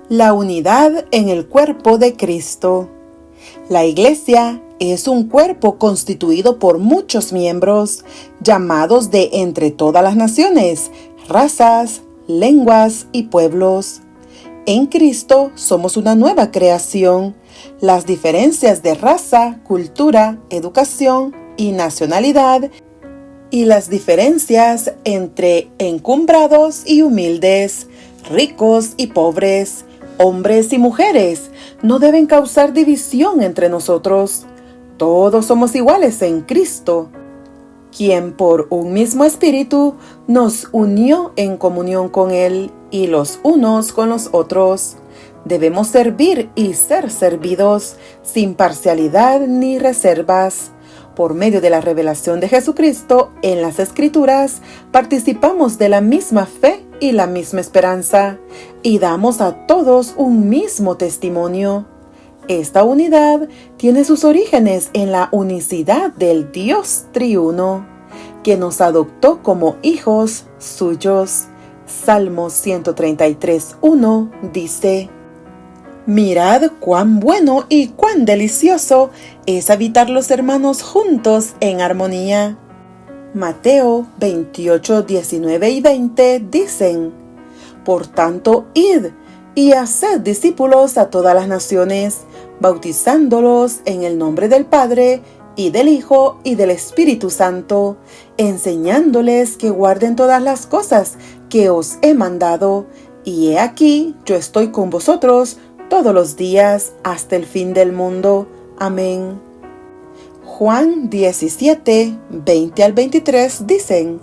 La unidad en el cuerpo de Cristo. La Iglesia es un cuerpo constituido por muchos miembros, llamados de entre todas las naciones, razas, lenguas y pueblos. En Cristo somos una nueva creación. Las diferencias de raza, cultura, educación y nacionalidad, y las diferencias entre encumbrados y humildes, ricos y pobres, hombres y mujeres, no deben causar división entre nosotros. Todos somos iguales en Cristo, quien por un mismo espíritu nos unió en comunión con Él y los unos con los otros. Debemos servir y ser servidos sin parcialidad ni reservas. Por medio de la revelación de Jesucristo en las Escrituras, participamos de la misma fe y la misma esperanza, y damos a todos un mismo testimonio. Esta unidad tiene sus orígenes en la unicidad del Dios triuno, que nos adoptó como hijos suyos. Salmo 133:1 dice: Mirad cuán bueno y cuán delicioso es habitar los hermanos juntos en armonía. Mateo 28:19 y 20 dicen: Por tanto, id y haced discípulos a todas las naciones, bautizándolos en el nombre del Padre, y del Hijo, y del Espíritu Santo, enseñándoles que guarden todas las cosas que os he mandado. Y he aquí, yo estoy con vosotros todos los días hasta el fin del mundo. Amén. Juan 17:20 al 23 dicen: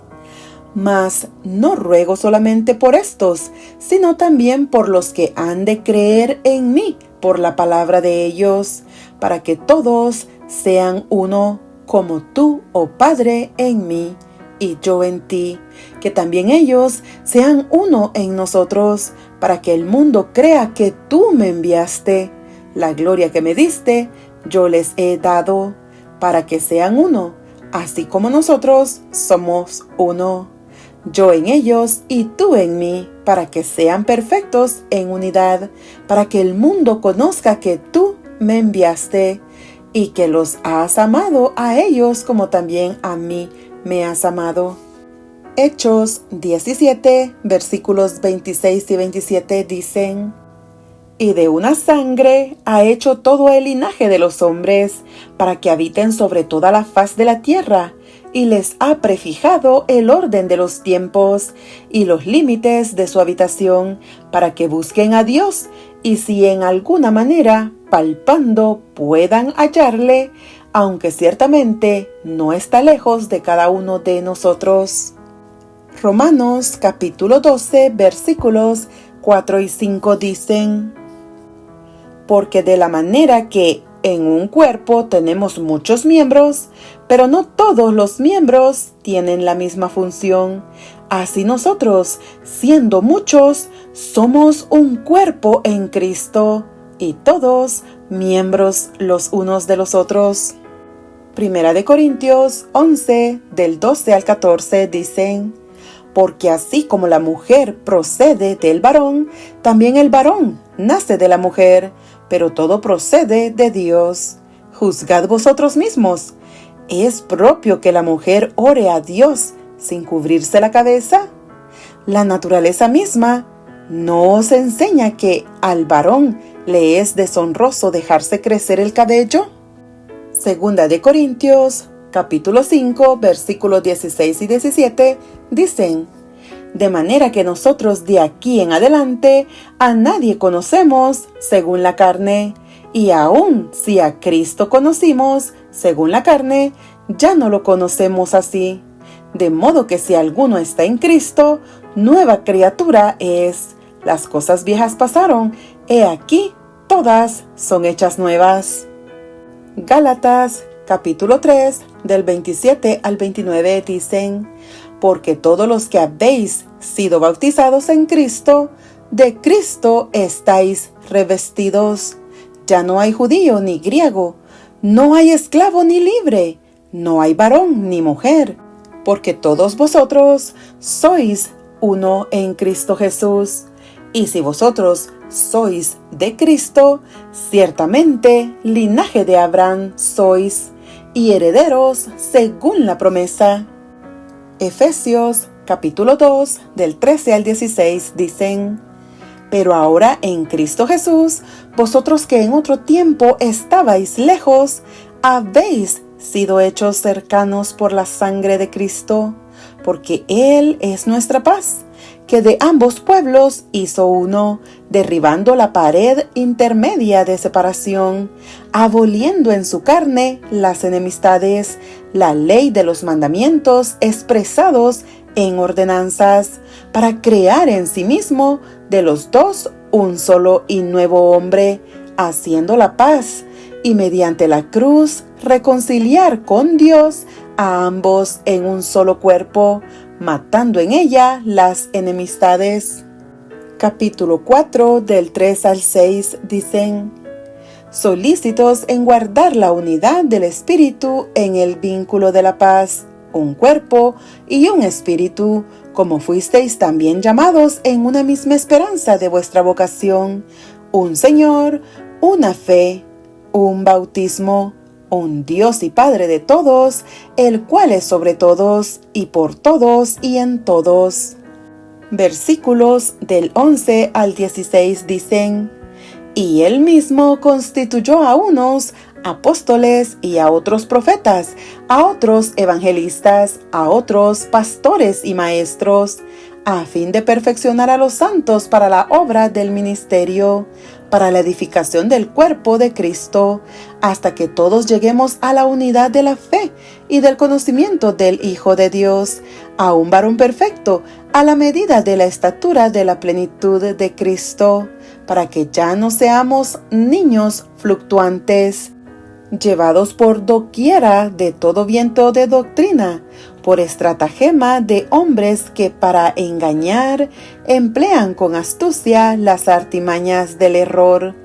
Mas no ruego solamente por estos, sino también por los que han de creer en mí por la palabra de ellos, para que todos sean uno, como tú, oh Padre, en mí, y yo en ti, que también ellos sean uno en nosotros, para que el mundo crea que tú me enviaste. La gloria que me diste, yo les he dado, para que sean uno, así como nosotros somos uno. Yo en ellos y tú en mí, para que sean perfectos en unidad, para que el mundo conozca que tú me enviaste, y que los has amado a ellos como también a mí me has amado. Hechos 17, versículos 26 y 27 dicen: Y de una sangre ha hecho todo el linaje de los hombres, para que habiten sobre toda la faz de la tierra, y les ha prefijado el orden de los tiempos y los límites de su habitación, para que busquen a Dios, y si en alguna manera, palpando, puedan hallarle, aunque ciertamente no está lejos de cada uno de nosotros. Romanos capítulo 12, versículos 4 y 5 dicen: Porque de la manera que en un cuerpo tenemos muchos miembros, pero no todos los miembros tienen la misma función, así nosotros, siendo muchos, somos un cuerpo en Cristo, y todos miembros los unos de los otros. Primera de Corintios 11, del 12 al 14 dicen: Porque así como la mujer procede del varón, también el varón nace de la mujer, pero todo procede de Dios. Juzgad vosotros mismos. ¿Es propio que la mujer ore a Dios sin cubrirse la cabeza? La naturaleza misma no os enseña que al varón le es deshonroso dejarse crecer el cabello. Segunda de Corintios capítulo 5, versículos 16 y 17 dicen: De manera que nosotros de aquí en adelante a nadie conocemos según la carne, y aun si a Cristo conocimos según la carne, ya no lo conocemos así. De modo que si alguno está en Cristo, nueva criatura es. Las cosas viejas pasaron, he aquí, todas son hechas nuevas. Gálatas capítulo 3, del 27 al 29 dicen: Porque todos los que habéis sido bautizados en Cristo, de Cristo estáis revestidos. Ya no hay judío ni griego, no hay esclavo ni libre, no hay varón ni mujer, porque todos vosotros sois uno en Cristo Jesús. Y si vosotros sois de Cristo, ciertamente linaje de Abraham sois, y herederos según la promesa. Efesios capítulo 2, del 13 al 16 dicen: Pero ahora en Cristo Jesús, vosotros que en otro tiempo estabais lejos, habéis sido hechos cercanos por la sangre de Cristo, porque Él es nuestra paz, que de ambos pueblos hizo uno, derribando la pared intermedia de separación, aboliendo en su carne las enemistades, la ley de los mandamientos expresados en ordenanzas, para crear en sí mismo de los dos un solo y nuevo hombre, haciendo la paz, y mediante la cruz reconciliar con Dios a ambos en un solo cuerpo, matando en ella las enemistades. Capítulo 4, del 3 al 6 dicen: Solícitos en guardar la unidad del Espíritu en el vínculo de la paz, un cuerpo y un espíritu, como fuisteis también llamados en una misma esperanza de vuestra vocación, un Señor, una fe, un bautismo, un Dios y Padre de todos, el cual es sobre todos, y por todos, y en todos. Versículos del 11 al 16 dicen: Y Él mismo constituyó a unos apóstoles y a otros profetas, a otros evangelistas, a otros pastores y maestros, a fin de perfeccionar a los santos para la obra del ministerio, para la edificación del cuerpo de Cristo, hasta que todos lleguemos a la unidad de la fe y del conocimiento del Hijo de Dios, a un varón perfecto, a la medida de la estatura de la plenitud de Cristo, para que ya no seamos niños fluctuantes, llevados por doquiera de todo viento de doctrina, por estratagema de hombres que para engañar emplean con astucia las artimañas del error,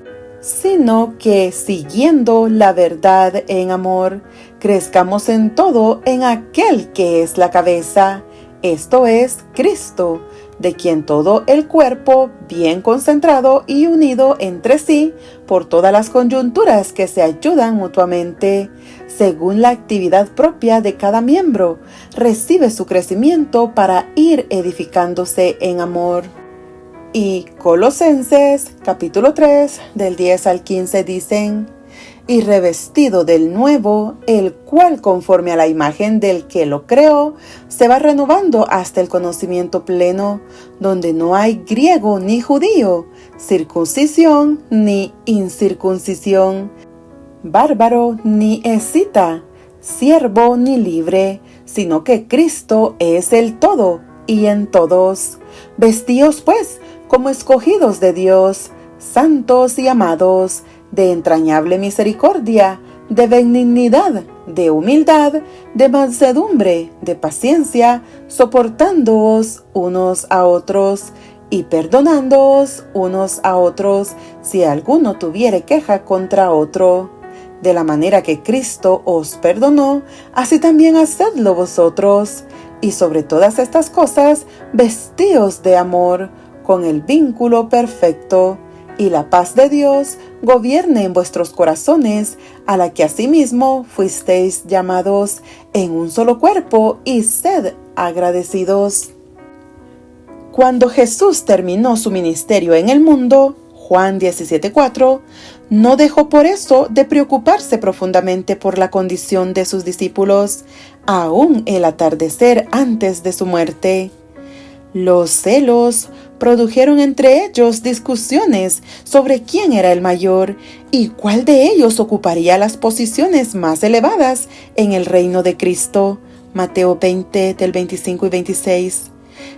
sino que, siguiendo la verdad en amor, crezcamos en todo en aquel que es la cabeza, esto es Cristo, de quien todo el cuerpo, bien concentrado y unido entre sí por todas las coyunturas que se ayudan mutuamente, según la actividad propia de cada miembro, recibe su crecimiento para ir edificándose en amor. Y Colosenses capítulo 3, del 10 al 15 dicen: Y revestido del nuevo, el cual conforme a la imagen del que lo creó, se va renovando hasta el conocimiento pleno, donde no hay griego ni judío, circuncisión ni incircuncisión, bárbaro ni escita, siervo ni libre, sino que Cristo es el todo y en todos. Vestíos pues como escogidos de Dios, santos y amados, de entrañable misericordia, de benignidad, de humildad, de mansedumbre, de paciencia, soportándoos unos a otros y perdonándoos unos a otros si alguno tuviere queja contra otro. De la manera que Cristo os perdonó, así también hacedlo vosotros. Y sobre todas estas cosas, vestíos de amor, con el vínculo perfecto, y la paz de Dios gobierne en vuestros corazones, a la que asimismo fuisteis llamados en un solo cuerpo, y sed agradecidos. Cuando Jesús terminó su ministerio en el mundo, Juan 17:4, no dejó por eso de preocuparse profundamente por la condición de sus discípulos, aún el atardecer antes de su muerte. Los celos produjeron entre ellos discusiones sobre quién era el mayor y cuál de ellos ocuparía las posiciones más elevadas en el reino de Cristo. Mateo 20, del 25 y 26.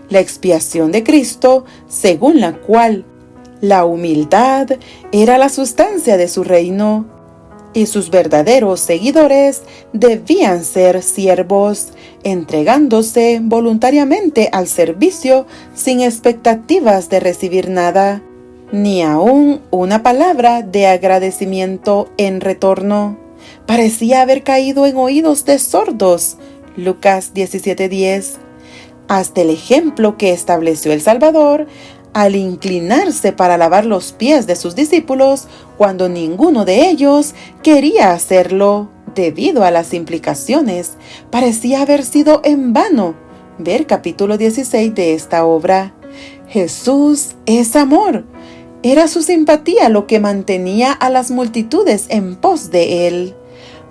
La expiación de Cristo, según la cual la humildad era la sustancia de su reino, y sus verdaderos seguidores debían ser siervos, entregándose voluntariamente al servicio sin expectativas de recibir nada, ni aun una palabra de agradecimiento en retorno. Parecía haber caído en oídos de sordos. Lucas 17:10. Hasta el ejemplo que estableció el Salvador al inclinarse para lavar los pies de sus discípulos cuando ninguno de ellos quería hacerlo. Debido a las implicaciones, parecía haber sido en vano. Ver capítulo 16 de esta obra. Jesús es amor. Era su simpatía lo que mantenía a las multitudes en pos de él.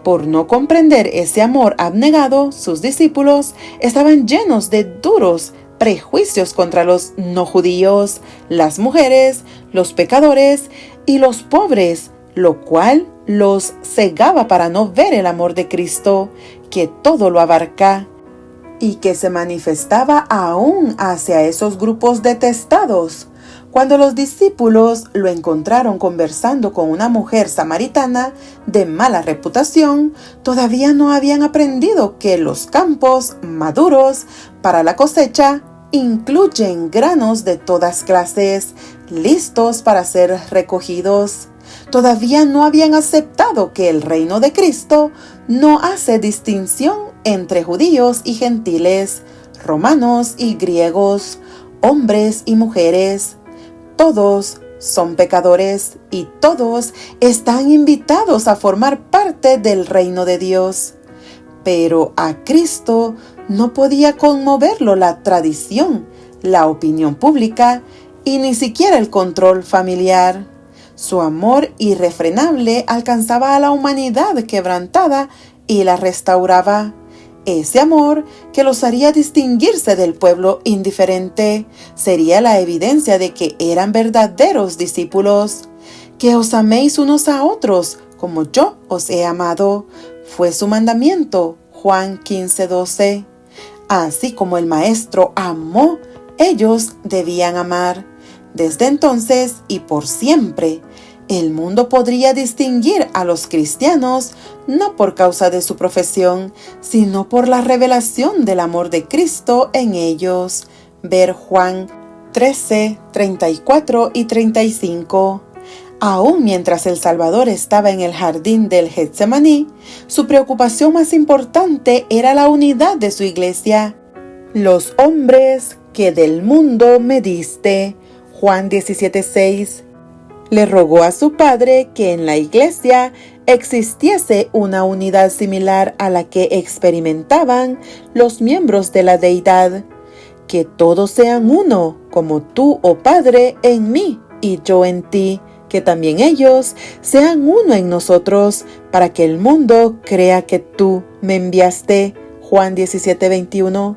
Por no comprender ese amor abnegado, sus discípulos estaban llenos de duros prejuicios contra los no judíos, las mujeres, los pecadores y los pobres, lo cual los cegaba para no ver el amor de Cristo, que todo lo abarca y que se manifestaba aún hacia esos grupos detestados. Cuando los discípulos lo encontraron conversando con una mujer samaritana de mala reputación, todavía no habían aprendido que los campos maduros para la cosecha incluyen granos de todas clases, listos para ser recogidos. Todavía no habían aceptado que el reino de Cristo no hace distinción entre judíos y gentiles, romanos y griegos, hombres y mujeres. Todos son pecadores y todos están invitados a formar parte del reino de Dios. Pero a Cristo no podía conmoverlo la tradición, la opinión pública y ni siquiera el control familiar. Su amor irrefrenable alcanzaba a la humanidad quebrantada y la restauraba. Ese amor que los haría distinguirse del pueblo indiferente sería la evidencia de que eran verdaderos discípulos. Que os améis unos a otros como yo os he amado, fue su mandamiento. Juan 15:12. Así como el Maestro amó, ellos debían amar. Desde entonces y por siempre, el mundo podría distinguir a los cristianos no por causa de su profesión, sino por la revelación del amor de Cristo en ellos. Ver Juan 13, 34 y 35. Aún mientras el Salvador estaba en el jardín del Getsemaní, su preocupación más importante era la unidad de su iglesia. Los hombres que del mundo me diste. Juan 17:6. Le rogó a su Padre que en la iglesia existiese una unidad similar a la que experimentaban los miembros de la deidad. Que todos sean uno, como tú, oh Padre, en mí y yo en ti. Que también ellos sean uno en nosotros, para que el mundo crea que tú me enviaste. Juan 17:21.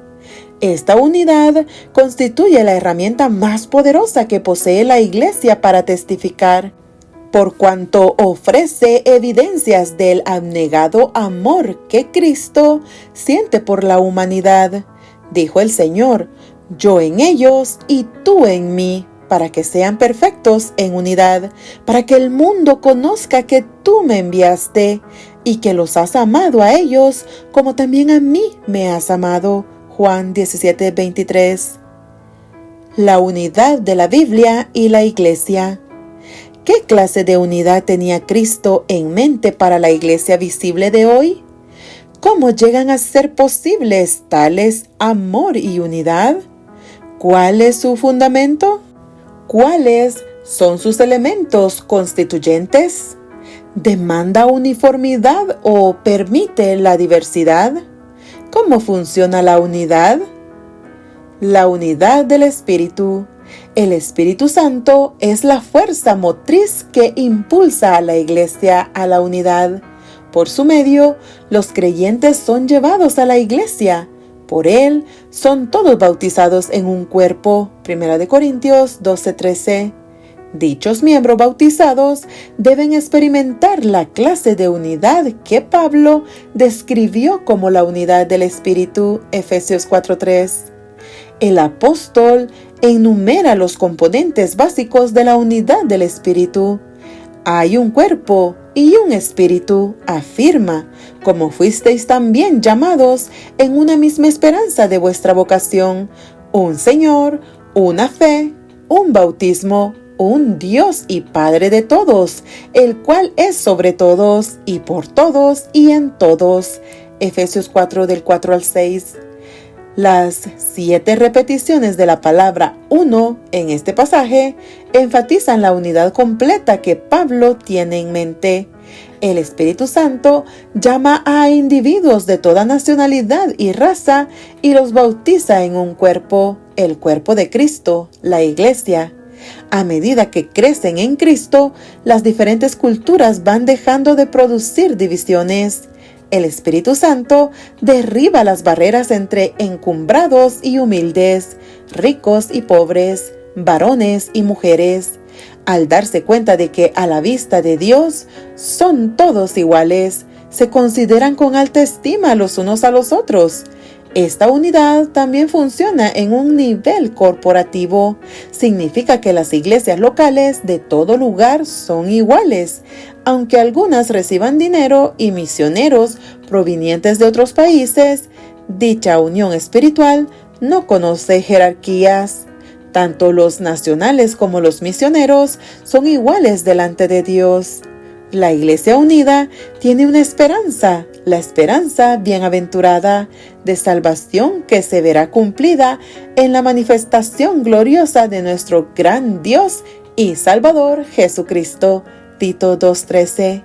Esta unidad constituye la herramienta más poderosa que posee la Iglesia para testificar, por cuanto ofrece evidencias del abnegado amor que Cristo siente por la humanidad. Dijo el Señor: yo en ellos y tú en mí, para que sean perfectos en unidad, para que el mundo conozca que tú me enviaste y que los has amado a ellos como también a mí me has amado. Juan 17:23. La unidad de la Biblia y la Iglesia. ¿Qué clase de unidad tenía Cristo en mente para la Iglesia visible de hoy? ¿Cómo llegan a ser posibles tales amor y unidad? ¿Cuál es su fundamento? ¿Cuáles son sus elementos constituyentes? ¿Demanda uniformidad o permite la diversidad? ¿Cómo funciona la unidad? La unidad del Espíritu. El Espíritu Santo es la fuerza motriz que impulsa a la Iglesia a la unidad. Por su medio, los creyentes son llevados a la Iglesia. Por él, son todos bautizados en un cuerpo. 1 Corintios 12:13. Dichos miembros bautizados deben experimentar la clase de unidad que Pablo describió como la unidad del Espíritu. Efesios 4:3. El apóstol enumera los componentes básicos de la unidad del Espíritu. Hay un cuerpo y un espíritu, afirma, como fuisteis también llamados en una misma esperanza de vuestra vocación, un Señor, una fe, un bautismo, un Dios y Padre de todos, el cual es sobre todos y por todos y en todos. Efesios 4 del 4 al 6. Las 7 repeticiones de la palabra uno en este pasaje enfatizan la unidad completa que Pablo tiene en mente. El Espíritu Santo llama a individuos de toda nacionalidad y raza y los bautiza en un cuerpo, el cuerpo de Cristo, la Iglesia. A medida que crecen en Cristo, las diferentes culturas van dejando de producir divisiones. El Espíritu Santo derriba las barreras entre encumbrados y humildes, ricos y pobres, varones y mujeres. Al darse cuenta de que a la vista de Dios son todos iguales, se consideran con alta estima los unos a los otros. Esta unidad también funciona en un nivel corporativo. Significa que las iglesias locales de todo lugar son iguales, aunque algunas reciban dinero y misioneros provenientes de otros países. Dicha unión espiritual no conoce jerarquías. Tanto los nacionales como los misioneros son iguales delante de Dios. La Iglesia unida tiene una esperanza, la esperanza bienaventurada de salvación que se verá cumplida en la manifestación gloriosa de nuestro gran Dios y Salvador Jesucristo. Tito 2:13.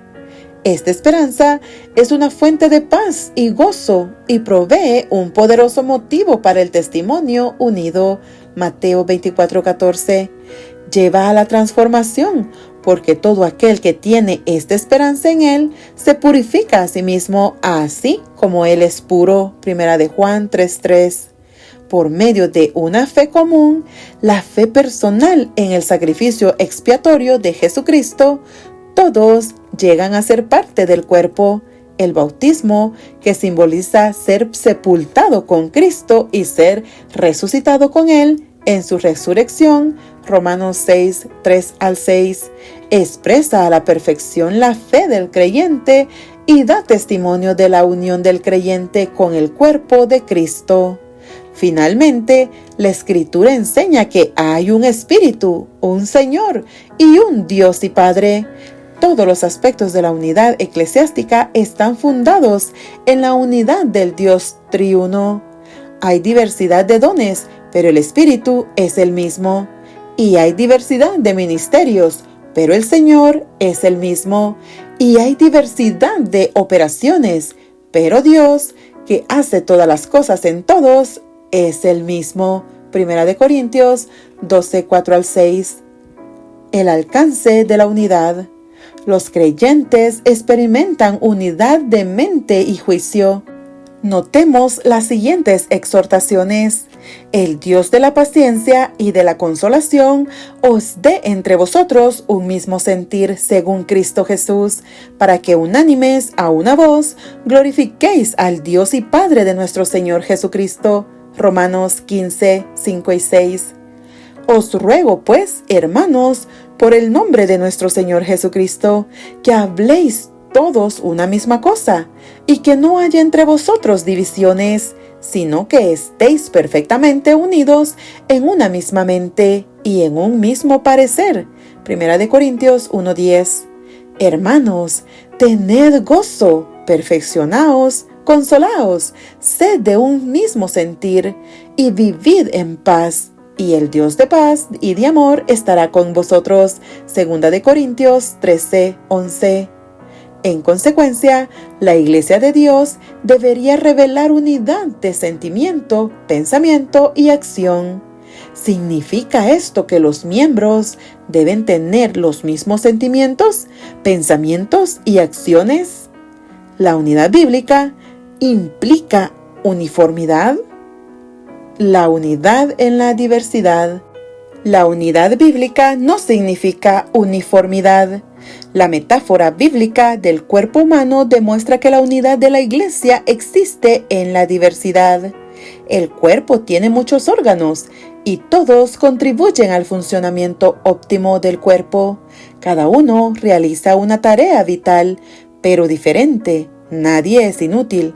Esta esperanza es una fuente de paz y gozo y provee un poderoso motivo para el testimonio unido. Mateo 24:14. Lleva a la transformación, porque todo aquel que tiene esta esperanza en Él se purifica a sí mismo, así como Él es puro. Primera de Juan 3:3. Por medio de una fe común, la fe personal en el sacrificio expiatorio de Jesucristo, todos llegan a ser parte del cuerpo. El bautismo, que simboliza ser sepultado con Cristo y ser resucitado con Él en su resurrección, Romanos 6, 3 al 6, expresa a la perfección la fe del creyente y da testimonio de la unión del creyente con el cuerpo de Cristo. Finalmente, la Escritura enseña que hay un Espíritu, un Señor y un Dios y Padre. Todos los aspectos de la unidad eclesiástica están fundados en la unidad del Dios triuno. Hay diversidad de dones, pero el Espíritu es el mismo. Y hay diversidad de ministerios, pero el Señor es el mismo. Y hay diversidad de operaciones, pero Dios, que hace todas las cosas en todos, es el mismo. Primera de Corintios 12, 4 al 6. El alcance de la unidad. Los creyentes experimentan unidad de mente y juicio. Notemos las siguientes exhortaciones. El Dios de la paciencia y de la consolación os dé entre vosotros un mismo sentir según Cristo Jesús, para que unánimes a una voz glorifiquéis al Dios y Padre de nuestro Señor Jesucristo. Romanos 15, 5 y 6. Os ruego, pues, hermanos, por el nombre de nuestro Señor Jesucristo, que habléis todos una misma cosa, y que no haya entre vosotros divisiones, sino que estéis perfectamente unidos en una misma mente y en un mismo parecer. Primera de Corintios 1:10. Hermanos, tened gozo, perfeccionaos, consolaos, sed de un mismo sentir, y vivid en paz. Y el Dios de paz y de amor estará con vosotros. Segunda de Corintios 13:11. En consecuencia, la Iglesia de Dios debería revelar unidad de sentimiento, pensamiento y acción. ¿Significa esto que los miembros deben tener los mismos sentimientos, pensamientos y acciones? La unidad bíblica implica uniformidad. La unidad en la diversidad. La unidad bíblica no significa uniformidad. La metáfora bíblica del cuerpo humano demuestra que la unidad de la Iglesia existe en la diversidad. El cuerpo tiene muchos órganos y todos contribuyen al funcionamiento óptimo del cuerpo. Cada uno realiza una tarea vital, pero diferente. Nadie es inútil.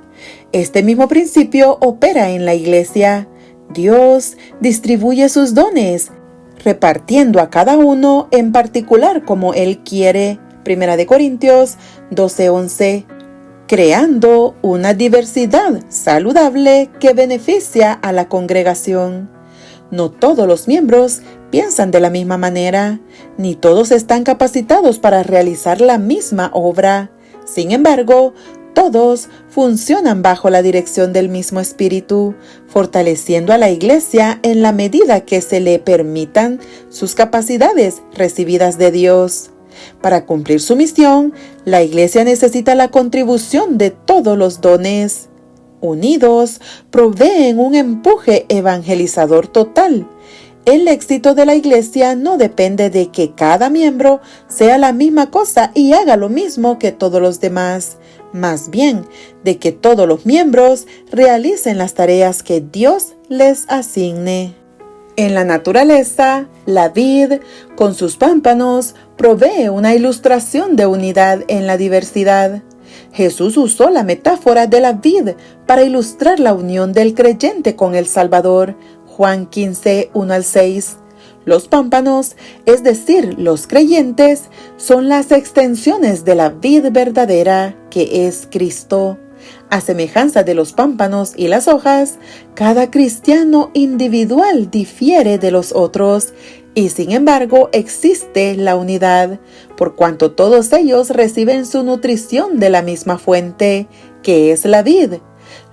Este mismo principio opera en la Iglesia. Dios distribuye sus dones, repartiendo a cada uno en particular como Él quiere. Primera de Corintios 12:11. creando una diversidad saludable que beneficia a la congregación. No todos los miembros piensan de la misma manera, ni todos están capacitados para realizar la misma obra. Sin embargo, todos funcionan bajo la dirección del mismo Espíritu, fortaleciendo a la Iglesia en la medida que se le permitan sus capacidades recibidas de Dios. Para cumplir su misión, la Iglesia necesita la contribución de todos los dones. Unidos, proveen un empuje evangelizador total. El éxito de la Iglesia no depende de que cada miembro sea la misma cosa y haga lo mismo que todos los demás, más bien de que todos los miembros realicen las tareas que Dios les asigne. En la naturaleza, la vid, con sus pámpanos, provee una ilustración de unidad en la diversidad. Jesús usó la metáfora de la vid para ilustrar la unión del creyente con el Salvador. Juan 15, 1-6. Los pámpanos, es decir, los creyentes, son las extensiones de la vid verdadera, que es Cristo. A semejanza de los pámpanos y las hojas, cada cristiano individual difiere de los otros, y sin embargo existe la unidad, por cuanto todos ellos reciben su nutrición de la misma fuente, que es la vid.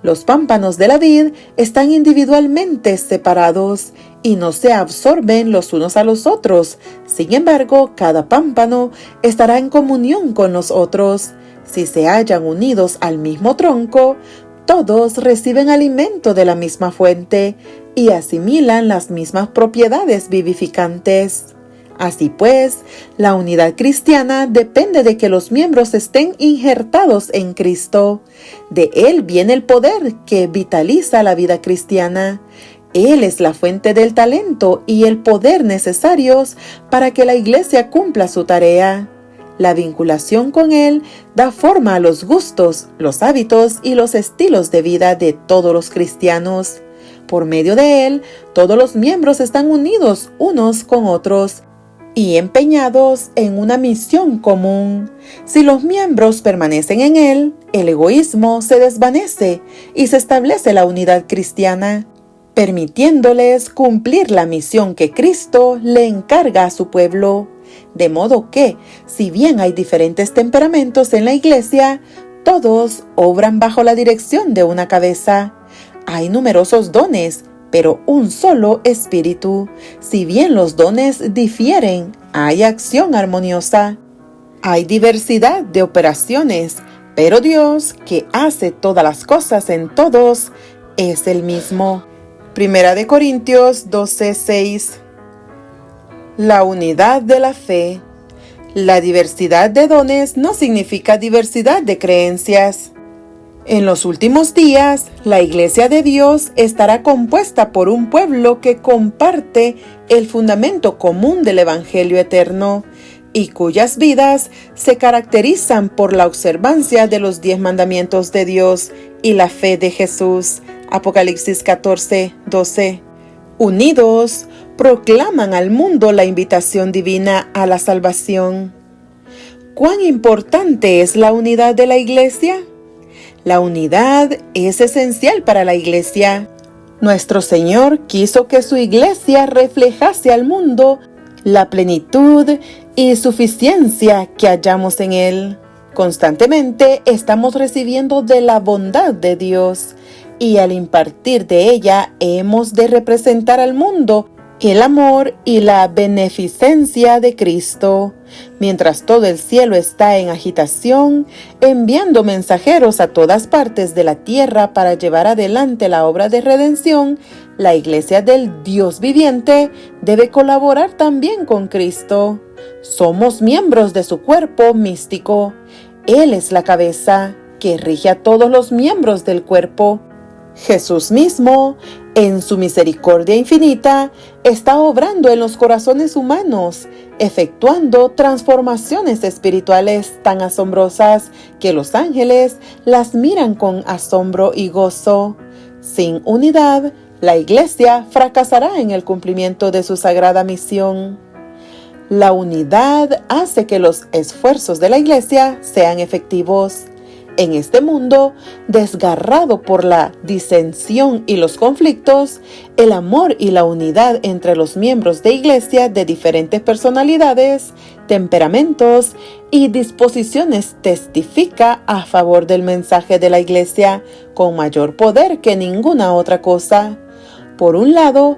Los pámpanos de la vid están individualmente separados y no se absorben los unos a los otros. Sin embargo, cada pámpano estará en comunión con los otros. Si se hallan unidos al mismo tronco, todos reciben alimento de la misma fuente y asimilan las mismas propiedades vivificantes. Así pues, la unidad cristiana depende de que los miembros estén injertados en Cristo. De Él viene el poder que vitaliza la vida cristiana. Él es la fuente del talento y el poder necesarios para que la Iglesia cumpla su tarea. La vinculación con Él da forma a los gustos, los hábitos y los estilos de vida de todos los cristianos. Por medio de Él, todos los miembros están unidos unos con otros y empeñados en una misión común. Si los miembros permanecen en Él, el egoísmo se desvanece y se establece la unidad cristiana, permitiéndoles cumplir la misión que Cristo le encarga a su pueblo. De modo que, si bien hay diferentes temperamentos en la Iglesia, todos obran bajo la dirección de una cabeza. Hay numerosos dones, pero un solo espíritu. Si bien los dones difieren, hay acción armoniosa. Hay diversidad de operaciones, pero Dios, que hace todas las cosas en todos, es el mismo. 1 Corintios 12:6. La unidad de la fe. La diversidad de dones no significa diversidad de creencias. En los últimos días, la Iglesia de Dios estará compuesta por un pueblo que comparte el fundamento común del Evangelio eterno y cuyas vidas se caracterizan por la observancia de los 10 mandamientos de Dios y la fe de Jesús. Apocalipsis 14:12. Unidos, proclaman al mundo la invitación divina a la salvación. ¿Cuán importante es la unidad de la Iglesia? La unidad es esencial para la Iglesia. Nuestro Señor quiso que su Iglesia reflejase al mundo la plenitud y suficiencia que hallamos en Él. Constantemente estamos recibiendo de la bondad de Dios y al impartir de ella hemos de representar al mundo el amor y la beneficencia de Cristo. Mientras todo el cielo está en agitación, enviando mensajeros a todas partes de la tierra para llevar adelante la obra de redención, la Iglesia del Dios viviente debe colaborar también con Cristo. Somos miembros de su cuerpo místico. Él es la cabeza que rige a todos los miembros del cuerpo. Jesús mismo, en su misericordia infinita, está obrando en los corazones humanos, efectuando transformaciones espirituales tan asombrosas que los ángeles las miran con asombro y gozo. Sin unidad, la Iglesia fracasará en el cumplimiento de su sagrada misión. La unidad hace que los esfuerzos de la Iglesia sean efectivos. En este mundo, desgarrado por la disensión y los conflictos, el amor y la unidad entre los miembros de iglesia de diferentes personalidades, temperamentos y disposiciones testifica a favor del mensaje de la iglesia con mayor poder que ninguna otra cosa. Por un lado,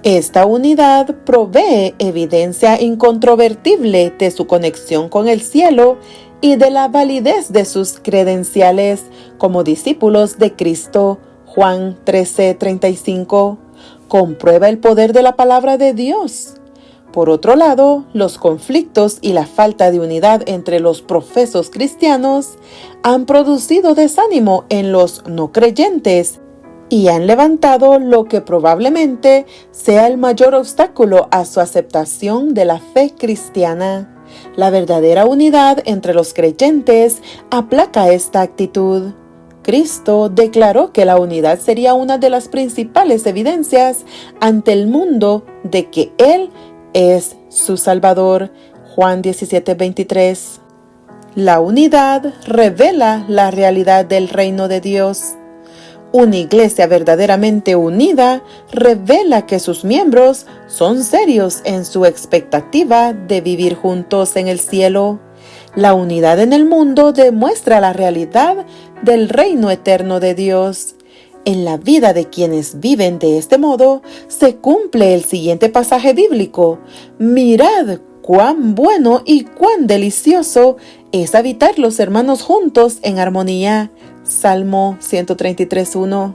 esta unidad provee evidencia incontrovertible de su conexión con el cielo y de la validez de sus credenciales como discípulos de Cristo. Juan 13:35 comprueba el poder de la palabra de Dios. Por otro lado, los conflictos y la falta de unidad entre los profesos cristianos han producido desánimo en los no creyentes y han levantado lo que probablemente sea el mayor obstáculo a su aceptación de la fe cristiana. La verdadera unidad entre los creyentes aplaca esta actitud. Cristo declaró que la unidad sería una de las principales evidencias ante el mundo de que Él es su Salvador. Juan 17:23. La unidad revela la realidad del reino de Dios. Una iglesia verdaderamente unida revela que sus miembros son serios en su expectativa de vivir juntos en el cielo. La unidad en el mundo demuestra la realidad del reino eterno de Dios. En la vida de quienes viven de este modo, se cumple el siguiente pasaje bíblico: mirad cuán bueno y cuán delicioso es habitar los hermanos juntos en armonía. Salmo 133:1.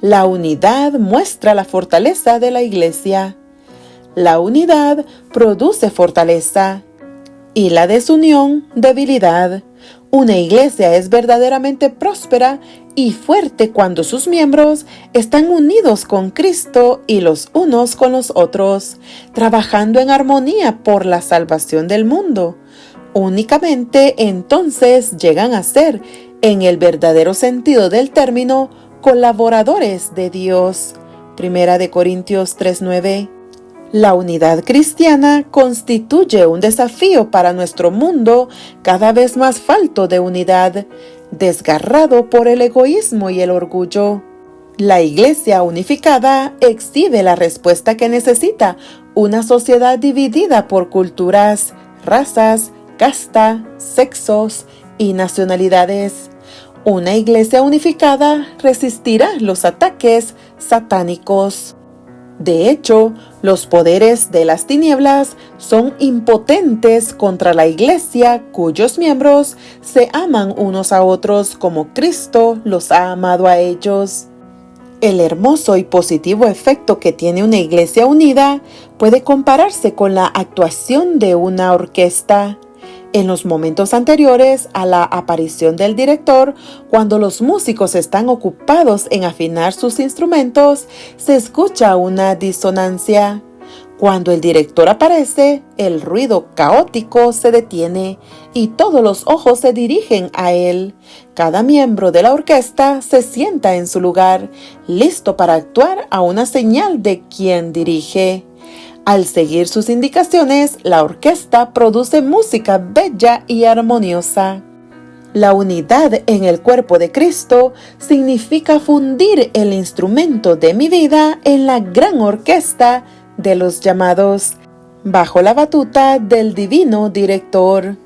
La unidad muestra la fortaleza de la iglesia. La unidad produce fortaleza y la desunión debilidad. Una iglesia es verdaderamente próspera y fuerte cuando sus miembros están unidos con Cristo y los unos con los otros, trabajando en armonía por la salvación del mundo. Únicamente entonces llegan a ser, en el verdadero sentido del término, colaboradores de Dios. Primera de Corintios 3:9. La unidad cristiana constituye un desafío para nuestro mundo cada vez más falto de unidad, desgarrado por el egoísmo y el orgullo. La iglesia unificada exhibe la respuesta que necesita una sociedad dividida por culturas, razas, casta, sexos y nacionalidades. Una iglesia unificada resistirá los ataques satánicos. De hecho, los poderes de las tinieblas son impotentes contra la iglesia cuyos miembros se aman unos a otros como Cristo los ha amado a ellos. El hermoso y positivo efecto que tiene una iglesia unida puede compararse con la actuación de una orquesta. En los momentos anteriores a la aparición del director, cuando los músicos están ocupados en afinar sus instrumentos, se escucha una disonancia. Cuando el director aparece, el ruido caótico se detiene y todos los ojos se dirigen a él. Cada miembro de la orquesta se sienta en su lugar, listo para actuar a una señal de quien dirige. Al seguir sus indicaciones, la orquesta produce música bella y armoniosa. La unidad en el cuerpo de Cristo significa fundir el instrumento de mi vida en la gran orquesta de los llamados, bajo la batuta del divino director.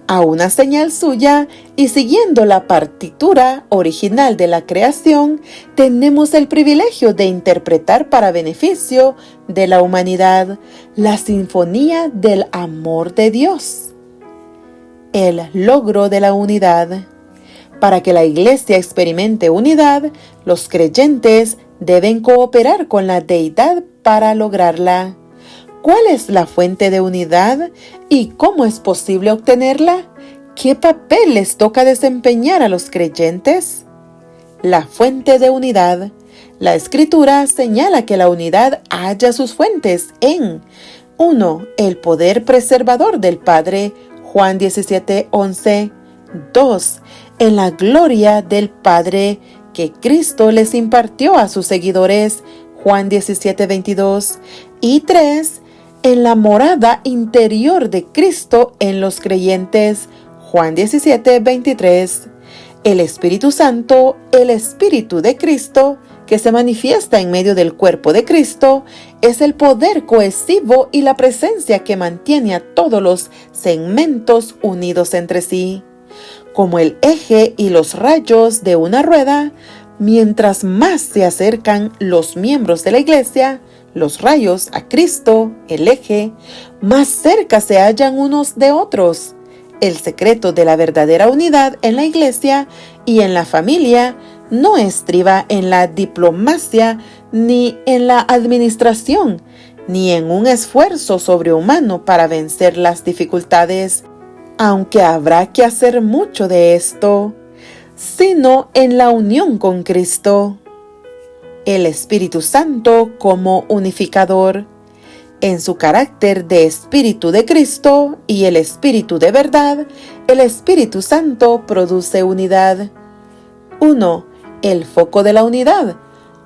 A una señal suya y siguiendo la partitura original de la creación, tenemos el privilegio de interpretar para beneficio de la humanidad la sinfonía del amor de Dios. El logro de la unidad. Para que la iglesia experimente unidad, los creyentes deben cooperar con la deidad para lograrla. ¿Cuál es la fuente de unidad y cómo es posible obtenerla? ¿Qué papel les toca desempeñar a los creyentes? La fuente de unidad. La Escritura señala que la unidad halla sus fuentes en 1. El poder preservador del Padre, Juan 17:11. 2. En la gloria del Padre que Cristo les impartió a sus seguidores, Juan 17:22. Y 3. En la morada interior de Cristo en los creyentes, Juan 17:23. El Espíritu Santo, el Espíritu de Cristo, que se manifiesta en medio del cuerpo de Cristo, es el poder cohesivo y la presencia que mantiene a todos los segmentos unidos entre sí. Como el eje y los rayos de una rueda, mientras más se acercan los miembros de la Iglesia, los rayos a Cristo, el eje, más cerca se hallan unos de otros. El secreto de la verdadera unidad en la Iglesia y en la familia no estriba en la diplomacia, ni en la administración, ni en un esfuerzo sobrehumano para vencer las dificultades, aunque habrá que hacer mucho de esto, sino en la unión con Cristo. El Espíritu Santo como unificador. En su carácter de Espíritu de Cristo y el Espíritu de verdad, el Espíritu Santo produce unidad. 1. El foco de la unidad.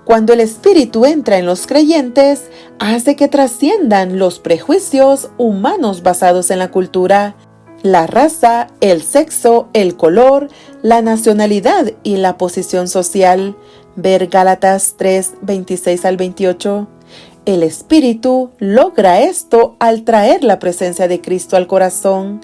Cuando el Espíritu entra en los creyentes, hace que trasciendan los prejuicios humanos basados en la cultura, la raza, el sexo, el color, la nacionalidad y la posición social. Ver Gálatas 3, 26 al 28. El Espíritu logra esto al traer la presencia de Cristo al corazón.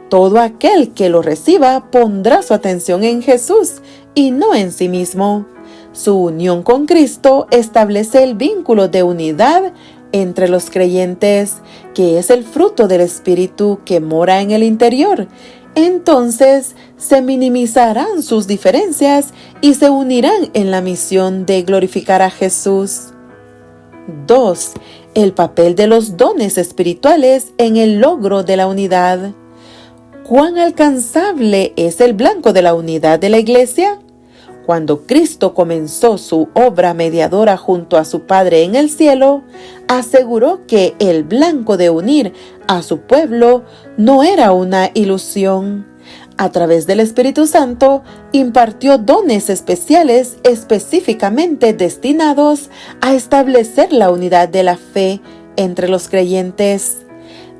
Todo aquel que lo reciba pondrá su atención en Jesús y no en sí mismo. Su unión con Cristo establece el vínculo de unidad entre los creyentes, que es el fruto del Espíritu que mora en el interior. Entonces se minimizarán sus diferencias y se unirán en la misión de glorificar a Jesús. 2. El papel de los dones espirituales en el logro de la unidad. ¿Cuán alcanzable es el blanco de la unidad de la Iglesia? Cuando Cristo comenzó su obra mediadora junto a su Padre en el cielo, aseguró que el blanco de unir a su pueblo no era una ilusión. A través del Espíritu Santo, impartió dones especiales específicamente destinados a establecer la unidad de la fe entre los creyentes.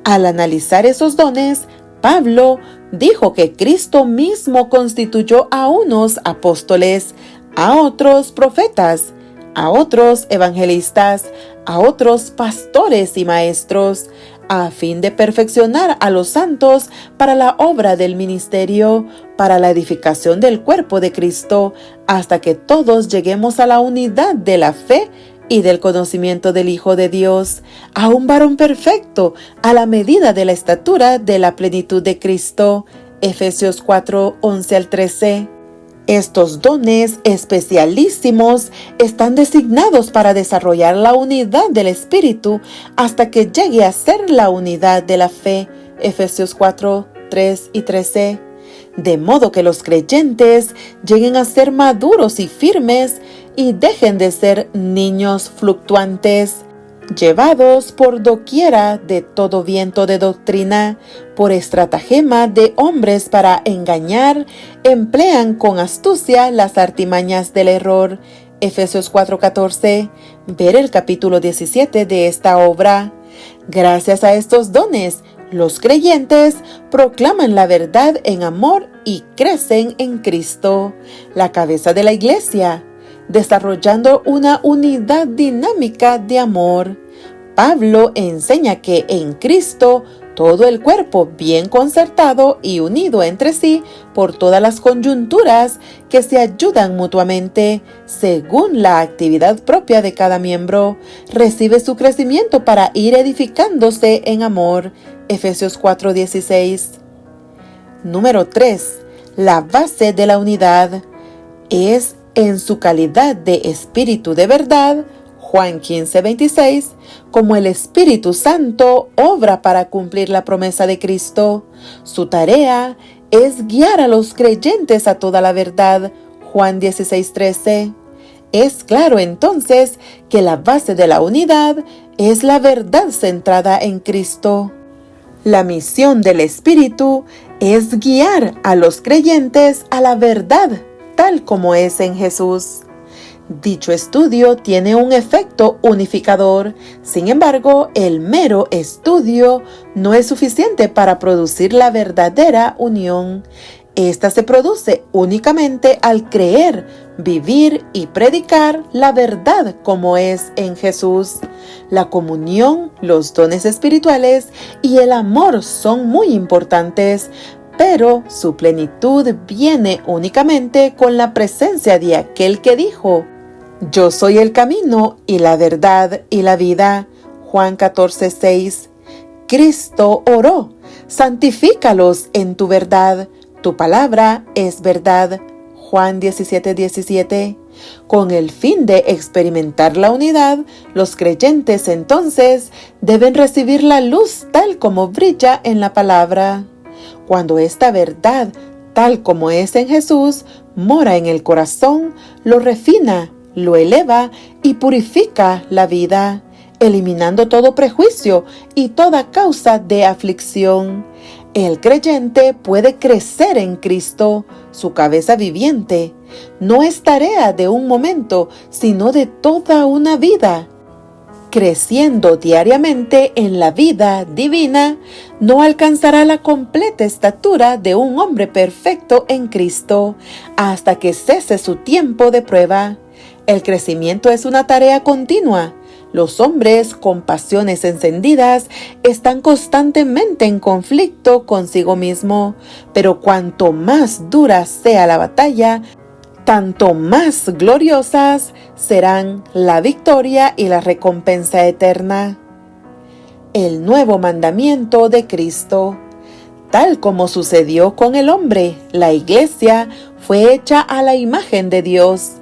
Al analizar esos dones, Pablo dijo que Cristo mismo constituyó a unos apóstoles, a otros profetas, a otros evangelistas, a otros pastores y maestros, a fin de perfeccionar a los santos para la obra del ministerio, para la edificación del cuerpo de Cristo, hasta que todos lleguemos a la unidad de la fe y del conocimiento del Hijo de Dios, a un varón perfecto, a la medida de la estatura de la plenitud de Cristo. Efesios 4, 11 al 13. Estos dones especialísimos están designados para desarrollar la unidad del Espíritu hasta que llegue a ser la unidad de la fe. Efesios 4, 3 y 13. De modo que los creyentes lleguen a ser maduros y firmes y dejen de ser niños fluctuantes, llevados por doquiera de todo viento de doctrina, por estratagema de hombres para engañar, emplean con astucia las artimañas del error. Efesios 4:14. Ver el capítulo 17 de esta obra. Gracias a estos dones, los creyentes proclaman la verdad en amor y crecen en Cristo, la cabeza de la Iglesia, desarrollando una unidad dinámica de amor. Pablo enseña que en Cristo todo el cuerpo bien concertado y unido entre sí por todas las coyunturas que se ayudan mutuamente según la actividad propia de cada miembro, recibe su crecimiento para ir edificándose en amor. Efesios 4:16. Número 3. La base de la unidad es en su calidad de Espíritu de verdad, Juan 15:26, como el Espíritu Santo obra para cumplir la promesa de Cristo. Su tarea es guiar a los creyentes a toda la verdad, Juan 16:13. Es claro entonces que la base de la unidad es la verdad centrada en Cristo. La misión del Espíritu es guiar a los creyentes a la verdad, tal como es en Jesús. Dicho estudio tiene un efecto unificador. Sin embargo, el mero estudio no es suficiente para producir la verdadera unión. Esta se produce únicamente al creer, vivir y predicar la verdad como es en Jesús. La comunión, los dones espirituales y el amor son muy importantes, pero su plenitud viene únicamente con la presencia de aquel que dijo: Yo soy el camino y la verdad y la vida. Juan 14:6. Cristo oró: santifícalos en tu verdad. Tu palabra es verdad. Juan 17:17. Con el fin de experimentar la unidad, los creyentes entonces deben recibir la luz tal como brilla en la palabra. Cuando esta verdad, tal como es en Jesús, mora en el corazón, lo refina, lo eleva y purifica la vida, eliminando todo prejuicio y toda causa de aflicción. El creyente puede crecer en Cristo, su cabeza viviente. No es tarea de un momento, sino de toda una vida. Creciendo diariamente en la vida divina, no alcanzará la completa estatura de un hombre perfecto en Cristo hasta que cese su tiempo de prueba. El crecimiento es una tarea continua. Los hombres con pasiones encendidas están constantemente en conflicto consigo mismo, pero cuanto más dura sea la batalla, tanto más gloriosas serán la victoria y la recompensa eterna. El nuevo mandamiento de Cristo. Tal como sucedió con el hombre, la iglesia fue hecha a la imagen de Dios.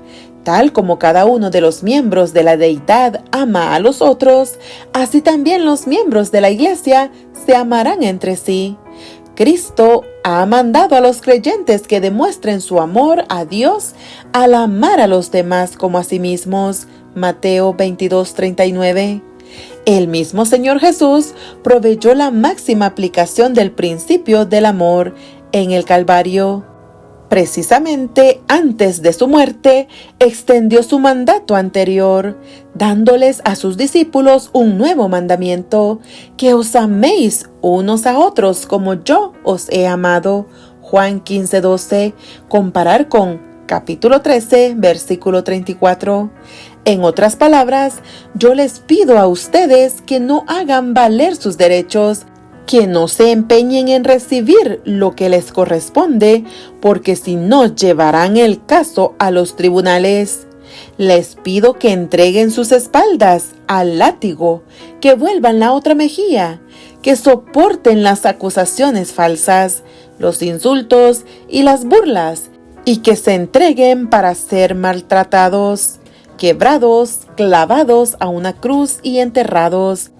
Tal como cada uno de los miembros de la deidad ama a los otros, así también los miembros de la iglesia se amarán entre sí. Cristo ha mandado a los creyentes que demuestren su amor a Dios al amar a los demás como a sí mismos. Mateo 22:39. El mismo Señor Jesús proveyó la máxima aplicación del principio del amor en el Calvario. Precisamente antes de su muerte, extendió su mandato anterior, dándoles a sus discípulos un nuevo mandamiento: que os améis unos a otros como yo os he amado. Juan 15:12, comparar con capítulo 13, versículo 34. En otras palabras, yo les pido a ustedes que no hagan valer sus derechos, que no se empeñen en recibir lo que les corresponde, porque si no llevarán el caso a los tribunales. Les pido que entreguen sus espaldas al látigo, que vuelvan la otra mejilla, que soporten las acusaciones falsas, los insultos y las burlas, y que se entreguen para ser maltratados, quebrados, clavados a una cruz y enterrados.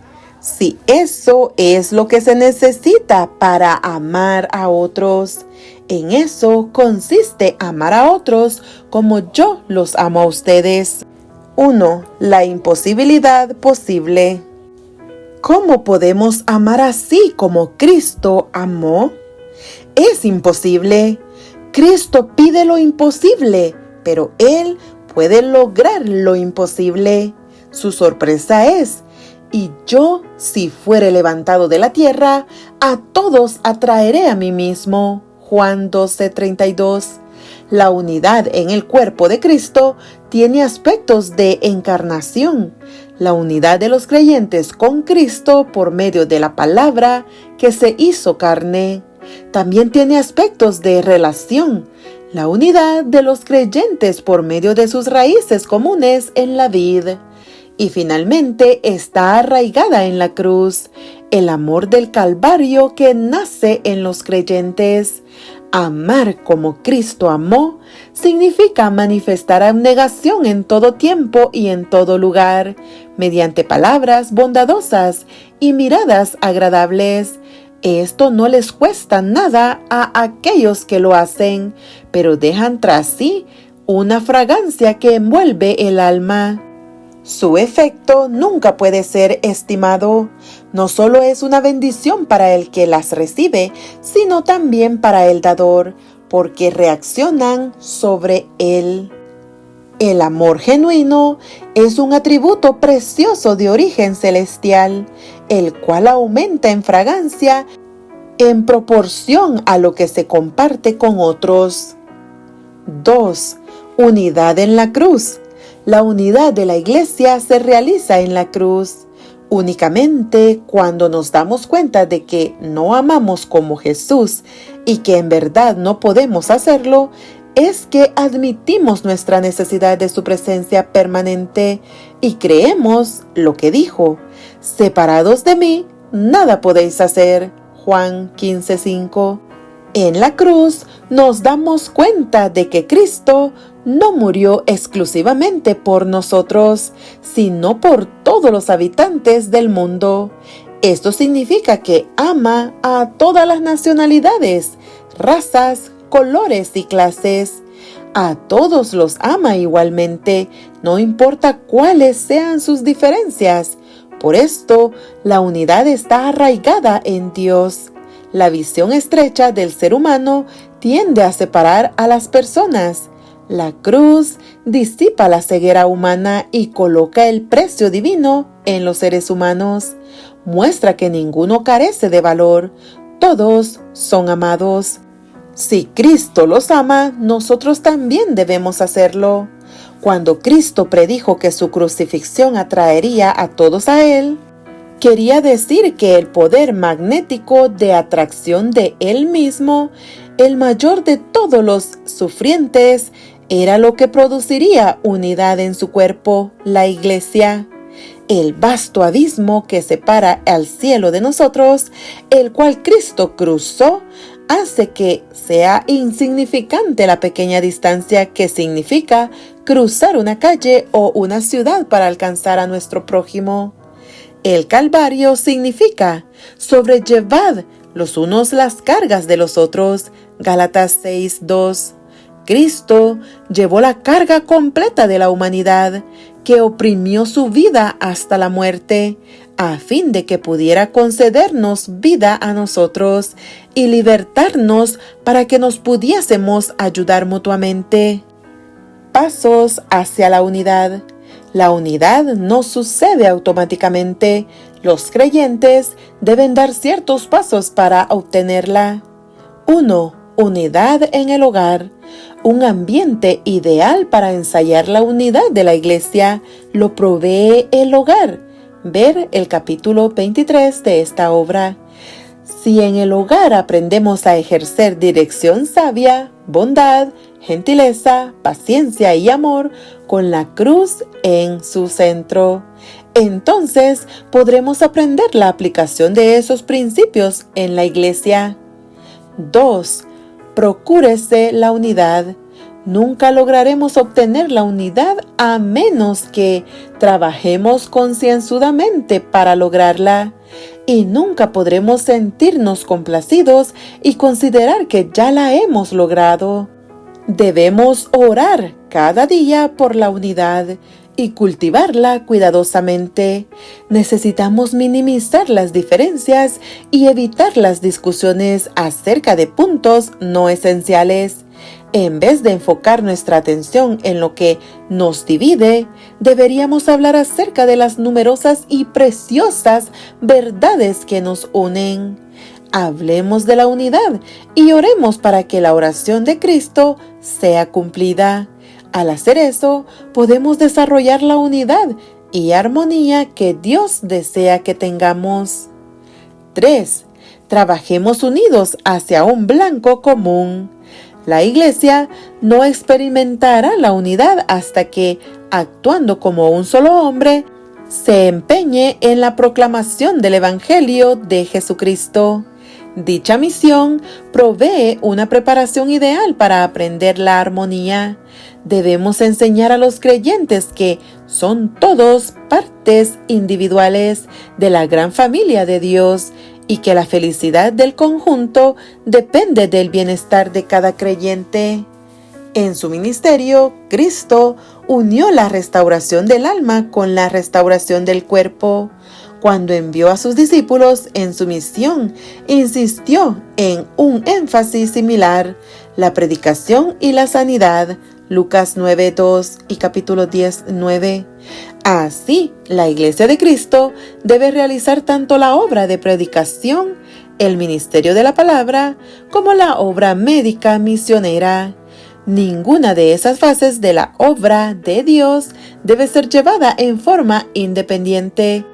Si eso es lo que se necesita para amar a otros, en eso consiste amar a otros como yo los amo a ustedes. 1. La imposibilidad posible. ¿Cómo podemos amar así como Cristo amó? Es imposible. Cristo pide lo imposible, pero Él puede lograr lo imposible. Su sorpresa es: y yo, si fuere levantado de la tierra, a todos atraeré a mí mismo. Juan 12:32. La unidad en el cuerpo de Cristo tiene aspectos de encarnación. La unidad de los creyentes con Cristo por medio de la palabra que se hizo carne. También tiene aspectos de relación. La unidad de los creyentes por medio de sus raíces comunes en la vid. Y finalmente está arraigada en la cruz, el amor del Calvario que nace en los creyentes. Amar como Cristo amó significa manifestar abnegación en todo tiempo y en todo lugar, mediante palabras bondadosas y miradas agradables. Esto no les cuesta nada a aquellos que lo hacen, pero dejan tras sí una fragancia que envuelve el alma. Su efecto nunca puede ser estimado. No solo es una bendición para el que las recibe, sino también para el dador, porque reaccionan sobre él. El amor genuino es un atributo precioso de origen celestial, el cual aumenta en fragancia en proporción a lo que se comparte con otros. 2. Unidad en la cruz. La unidad de la Iglesia se realiza en la cruz. Únicamente cuando nos damos cuenta de que no amamos como Jesús y que en verdad no podemos hacerlo, es que admitimos nuestra necesidad de su presencia permanente y creemos lo que dijo: separados de mí, nada podéis hacer. Juan 15:5. En la cruz nos damos cuenta de que Cristo no murió exclusivamente por nosotros, sino por todos los habitantes del mundo. Esto significa que ama a todas las nacionalidades, razas, colores y clases. A todos los ama igualmente, no importa cuáles sean sus diferencias. Por esto, la unidad está arraigada en Dios. La visión estrecha del ser humano tiende a separar a las personas. La cruz disipa la ceguera humana y coloca el precio divino en los seres humanos. Muestra que ninguno carece de valor. Todos son amados. Si Cristo los ama, nosotros también debemos hacerlo. Cuando Cristo predijo que su crucifixión atraería a todos a Él, quería decir que el poder magnético de atracción de Él mismo, el mayor de todos los sufrientes, era lo que produciría unidad en su cuerpo, la Iglesia. El vasto abismo que separa al cielo de nosotros, el cual Cristo cruzó, hace que sea insignificante la pequeña distancia que significa cruzar una calle o una ciudad para alcanzar a nuestro prójimo. El Calvario significa sobrellevad los unos las cargas de los otros. Gálatas 6:2. Cristo llevó la carga completa de la humanidad, que oprimió su vida hasta la muerte, a fin de que pudiera concedernos vida a nosotros y libertarnos para que nos pudiésemos ayudar mutuamente. Pasos hacia la unidad. La unidad no sucede automáticamente. Los creyentes deben dar ciertos pasos para obtenerla. 1. Unidad en el hogar. Un ambiente ideal para ensayar la unidad de la Iglesia lo provee el hogar. Ver el capítulo 23 de esta obra. Si en el hogar aprendemos a ejercer dirección sabia, bondad, gentileza, paciencia y amor, con la cruz en su centro, entonces podremos aprender la aplicación de esos principios en la Iglesia. 2. Procúrese la unidad. Nunca lograremos obtener la unidad a menos que trabajemos concienzudamente para lograrla. Y nunca podremos sentirnos complacidos y considerar que ya la hemos logrado. Debemos orar cada día por la unidad y cultivarla cuidadosamente. Necesitamos minimizar las diferencias y evitar las discusiones acerca de puntos no esenciales. En vez de enfocar nuestra atención en lo que nos divide, deberíamos hablar acerca de las numerosas y preciosas verdades que nos unen. Hablemos de la unidad y oremos para que la oración de Cristo sea cumplida. Al hacer eso, podemos desarrollar la unidad y armonía que Dios desea que tengamos. 3. Trabajemos unidos hacia un blanco común. La Iglesia no experimentará la unidad hasta que, actuando como un solo hombre, se empeñe en la proclamación del Evangelio de Jesucristo. Dicha misión provee una preparación ideal para aprender la armonía. Debemos enseñar a los creyentes que son todos partes individuales de la gran familia de Dios y que la felicidad del conjunto depende del bienestar de cada creyente. En su ministerio, Cristo unió la restauración del alma con la restauración del cuerpo. Cuando envió a sus discípulos en su misión, insistió en un énfasis similar: la predicación y la sanidad. Lucas 9:2 y capítulo 10:9. Así, la Iglesia de Cristo debe realizar tanto la obra de predicación, el ministerio de la palabra como la obra médica misionera. Ninguna de esas fases de la obra de Dios debe ser llevada en forma independiente,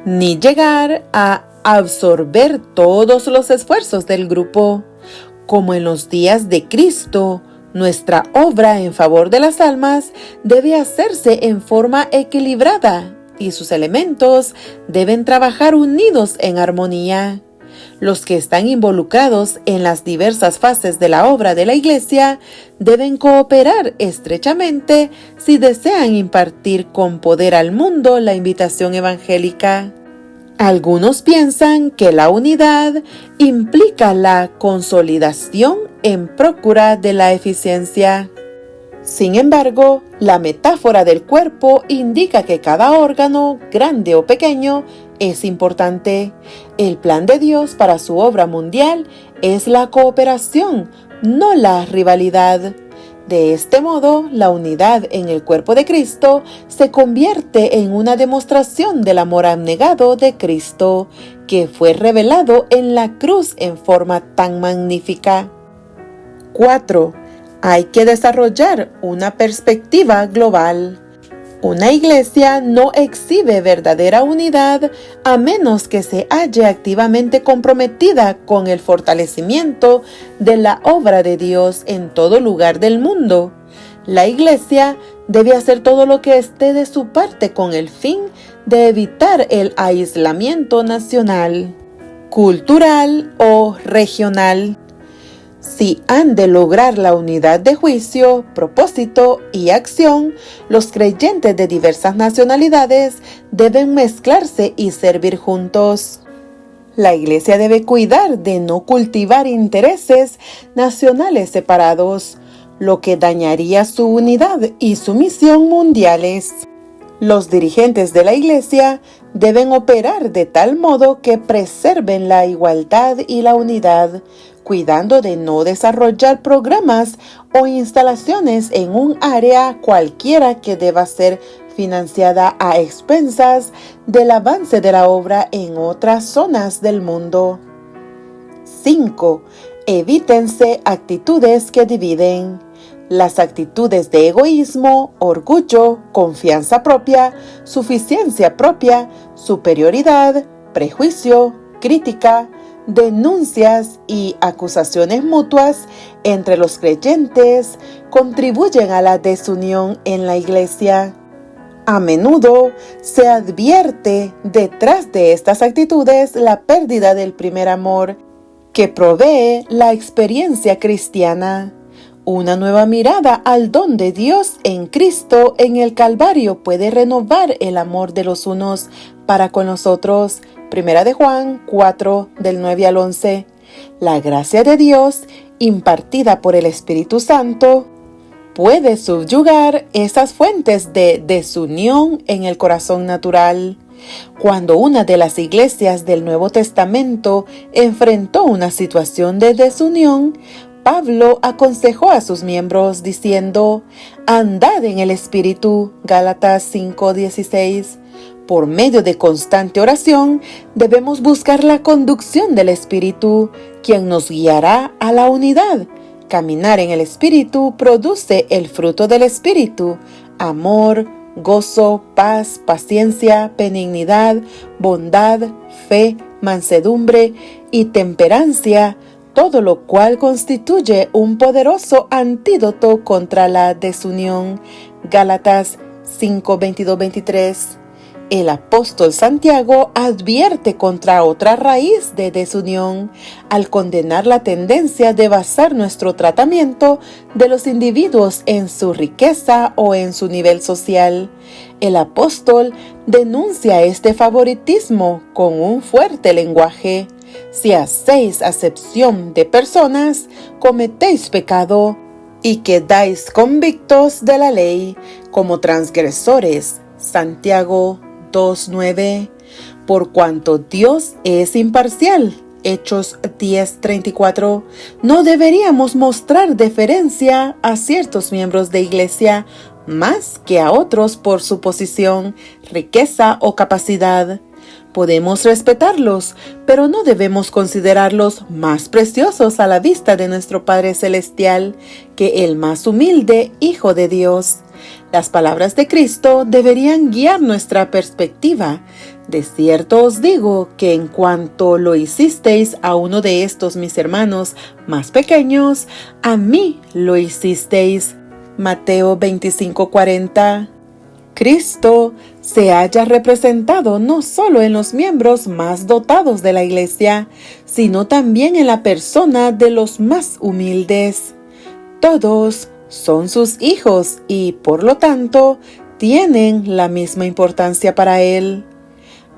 ni llegar a absorber todos los esfuerzos del grupo. Como en los días de Cristo, nuestra obra en favor de las almas debe hacerse en forma equilibrada y sus elementos deben trabajar unidos en armonía. Los que están involucrados en las diversas fases de la obra de la Iglesia deben cooperar estrechamente si desean impartir con poder al mundo la invitación evangélica. Algunos piensan que la unidad implica la consolidación en procura de la eficiencia. Sin embargo, la metáfora del cuerpo indica que cada órgano, grande o pequeño, es importante. El plan de Dios para su obra mundial es la cooperación, no la rivalidad. De este modo, la unidad en el cuerpo de Cristo se convierte en una demostración del amor abnegado de Cristo, que fue revelado en la cruz en forma tan magnífica. 4. Hay que desarrollar una perspectiva global. Una iglesia no exhibe verdadera unidad a menos que se halle activamente comprometida con el fortalecimiento de la obra de Dios en todo lugar del mundo. La iglesia debe hacer todo lo que esté de su parte con el fin de evitar el aislamiento nacional, cultural o regional. Si han de lograr la unidad de juicio, propósito y acción, los creyentes de diversas nacionalidades deben mezclarse y servir juntos. La Iglesia debe cuidar de no cultivar intereses nacionales separados, lo que dañaría su unidad y su misión mundiales. Los dirigentes de la Iglesia deben operar de tal modo que preserven la igualdad y la unidad, cuidando de no desarrollar programas o instalaciones en un área cualquiera que deba ser financiada a expensas del avance de la obra en otras zonas del mundo. 5. Evítense actitudes que dividen. Las actitudes de egoísmo, orgullo, confianza propia, suficiencia propia, superioridad, prejuicio, crítica, denuncias y acusaciones mutuas entre los creyentes contribuyen a la desunión en la iglesia. A menudo se advierte detrás de estas actitudes la pérdida del primer amor que provee la experiencia cristiana. Una nueva mirada al don de Dios en Cristo en el Calvario puede renovar el amor de los unos para con los otros. Primera de Juan 4, del 9 al 11. La gracia de Dios, impartida por el Espíritu Santo, puede subyugar esas fuentes de desunión en el corazón natural. Cuando una de las iglesias del Nuevo Testamento enfrentó una situación de desunión, Pablo aconsejó a sus miembros diciendo: andad en el Espíritu, Gálatas 5:16. Por medio de constante oración, debemos buscar la conducción del Espíritu, quien nos guiará a la unidad. Caminar en el Espíritu produce el fruto del Espíritu: amor, gozo, paz, paciencia, benignidad, bondad, fe, mansedumbre y temperancia, todo lo cual constituye un poderoso antídoto contra la desunión. Gálatas 5:22-23. El apóstol Santiago advierte contra otra raíz de desunión al condenar la tendencia de basar nuestro tratamiento de los individuos en su riqueza o en su nivel social. El apóstol denuncia este favoritismo con un fuerte lenguaje. Si hacéis acepción de personas, cometéis pecado y quedáis convictos de la ley como transgresores. Santiago 2:9. Por cuanto Dios es imparcial. Hechos 10:34. No deberíamos mostrar deferencia a ciertos miembros de iglesia más que a otros por su posición, riqueza o capacidad. Podemos respetarlos, pero no debemos considerarlos más preciosos a la vista de nuestro Padre Celestial que el más humilde Hijo de Dios. Las palabras de Cristo deberían guiar nuestra perspectiva. De cierto os digo que en cuanto lo hicisteis a uno de estos mis hermanos más pequeños, a mí lo hicisteis. Mateo 25:40. Cristo se halla representado no solo en los miembros más dotados de la Iglesia, sino también en la persona de los más humildes. Todos son sus hijos y, por lo tanto, tienen la misma importancia para Él.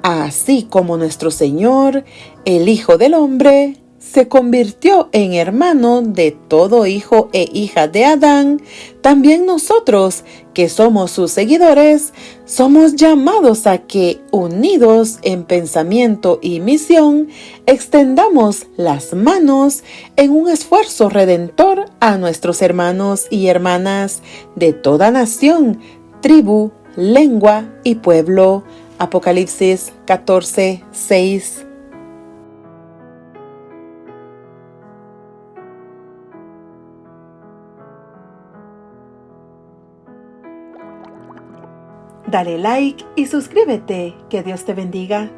Así como nuestro Señor, el Hijo del Hombre, se convirtió en hermano de todo hijo e hija de Adán, también nosotros, que somos sus seguidores, somos llamados a que, unidos en pensamiento y misión, extendamos las manos en un esfuerzo redentor a nuestros hermanos y hermanas de toda nación, tribu, lengua y pueblo. Apocalipsis 14:6. Dale like y suscríbete. Que Dios te bendiga.